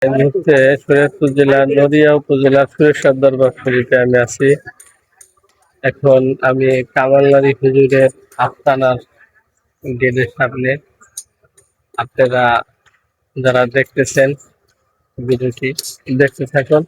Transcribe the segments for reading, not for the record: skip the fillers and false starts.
এই মুহূর্তে শরীয়তপুর জেলার নদিয়া উপজেলার সুরেশ্বর দরবার শরীফে আমি আছি। এখন আমি কামালবাড়ি হুজুরের আস্তানার গেটের সামনে। আপনারা যারা দেখতেছেন ভিডিওটি দেখতে থাকুন।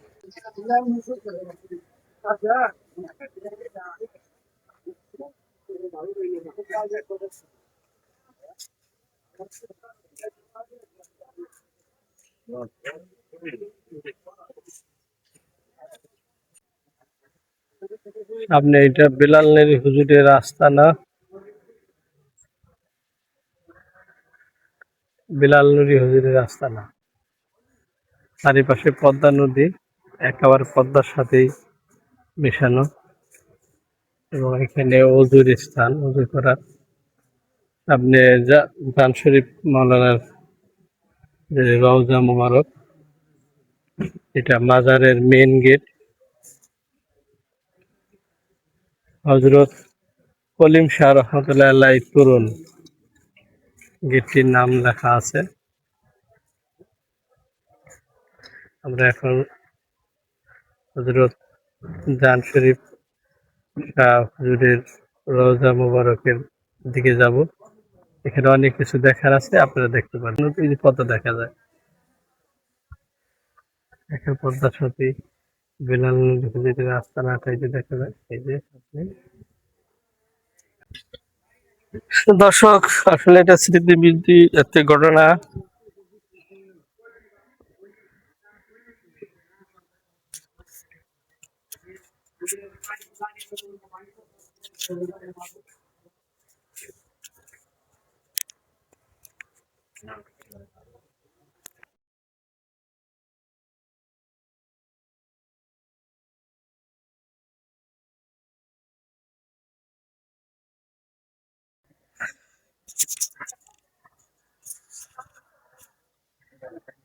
সামনে এটা বেলাল নেরি হুজুরের আস্তানা। বেলাল নুরি হুজুরের আস্তানা, চারিপাশে পদ্মা নদী, একেবারে পদ্মার সাথেই মেশানো, এবং এখানে অজুর স্থান, অজু করার। সামনে জান শরীফ মাওলানার যে রওজা মোবারক, এটা মাজারের মেইন গেট। হযরত কলিম শাহ রহমতুল্লাহ আলাইহি তরুণ গেটটির নাম লেখা আছে। আমরা এখন হযরত জান শরীফ শাহ হুজুরের রওজা মোবারকের দিকে যাব। এখানে অনেক কিছু দেখার আছে, আপনারা দেখতে পারেন। এই যে পদ্মা দেখা যায়, একটা পদ্মার সাথে বেলাল হুজুরের আস্তানাটা এই যে দেখা যায়। এই যে আপনি দর্শক, আসলে এটা স্মৃতিবৃদ্ধি একটি ঘটনা।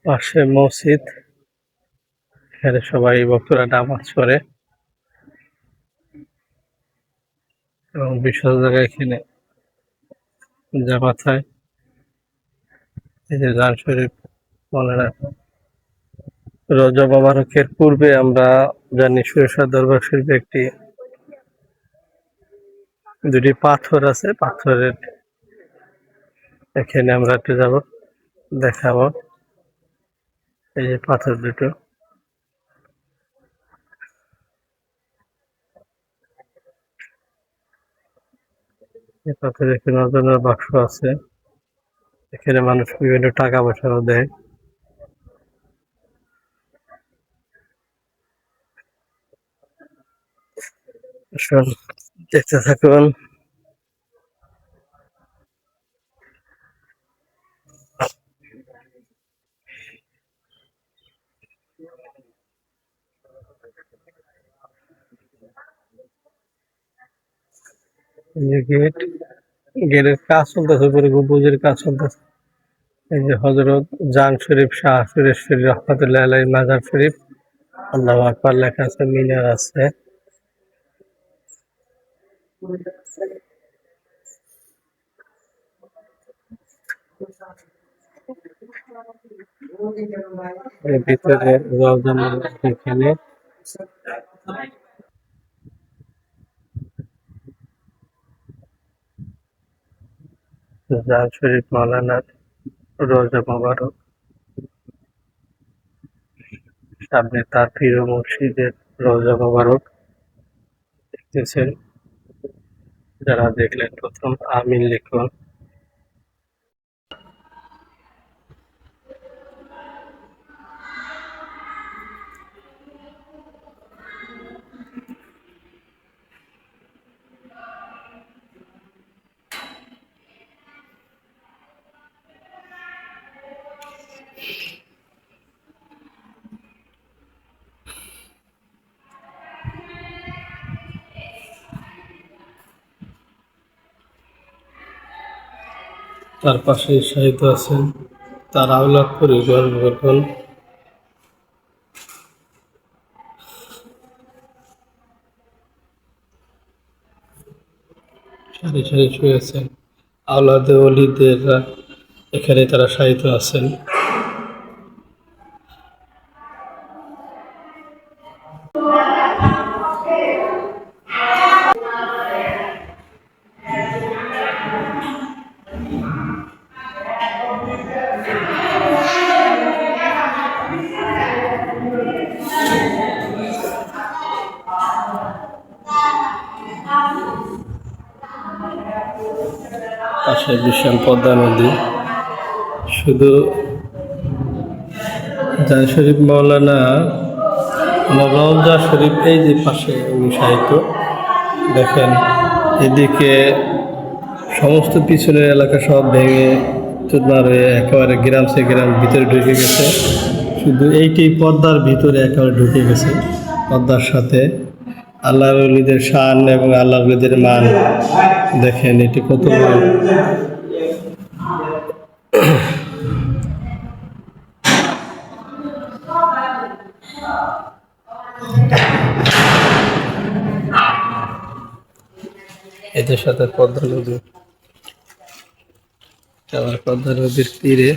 পাশে মসজিদ, এখানে সবাই ভক্তরা নামাজ পড়ে এবং বিশাল জায়গায় এখানে জামাত হয়। এই যে জান শরীফ মাওলানা রওজা মোবারকের পূর্বে আমরা জানি সুরেশ্বর দরবার শরীফে দুটি পাথর আছে। পাথরের এখানে আমরা একটু যাব, দেখাবো। এই যে পাথর দুটো, এই পাথরের এখানে ওজনের বাক্স আছে। এখানে মানুষ বিভিন্ন টাকা পয়সাও দেয়। আসুন দেখতে থাকুন। এই যে গেটের কাজ চলতেছে, উপরে গম্বুজের কাজ চলতেছে। এই যে হযরত জান শরীফ শাহ সুরেশ্বরী রহমতুল্লাহ আলাইহি মাজার শরীফ, আল্লাহু আকবার লেখা আছে, মিনার আছে। এর ভিতরে রওজা মোবারক, এখানে জান শরীফ মাওলানার রওজা মোবারক, সামনে তার প্রিয় মসজিদের রওজা মোবারক দেখতেছেন। যারা দেখলেন প্রথম আমিন লিখুন। তার পাশে শাহিদ আছেন তার আওলাদ পরিবার বর্গন, সারি সারি শুয়ে আছেন আওলাদে ওলিদেররা, এখানে তারা শায়িত আছেন। পাশে বিশাল পদ্মা নদী। শুধু জান শরীফ মাওলানা রওজা শরীফ এই যে পাশে অনুসারিত দেখেন, এদিকে সমস্ত পিছনের এলাকা সব ভেঙে চুরমার হয়ে একেবারে গ্রাম সে গ্রাম ভিতরে ঢুকে গেছে। শুধু এইটি পর্দার ভিতরে একেবারে ঢুকে গেছে। পর্দার সাথে আল্লাহ ওলিদের শান এবং আল্লাহ ওলিদের মান দেখেন, এটি কত বড়। এদের সাথে পদ্মা নদী, আবার পদ্মা নদীর তীরে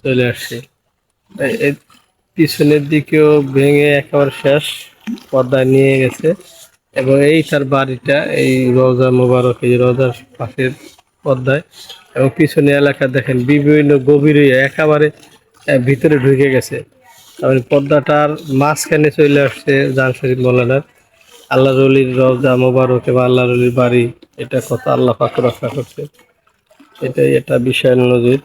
চলে আসছে। এই পিছনের দিকেও ভেঙে একেবারে শেষ, পদ্মায় নিয়ে গেছে। এবং এই তার বাড়িটা এই রওজা মোবারক, এই রওজার পাশের পদ্মায়। এবং পিছনে এলাকা দেখেন বিভিন্ন গভীর একেবারে ভিতরে ঢুকে গেছে। তারপরে পদ্মাটার মাঝখানে চলে আসছে জান শরীফ মৌলানার আল্লাহ রলির রওজা মোবারক এবং আল্লাহ রলির বাড়ি। এটা কত আল্লাহ পাক রক্ষা করছে, এটাই এটা বিশাল নজির।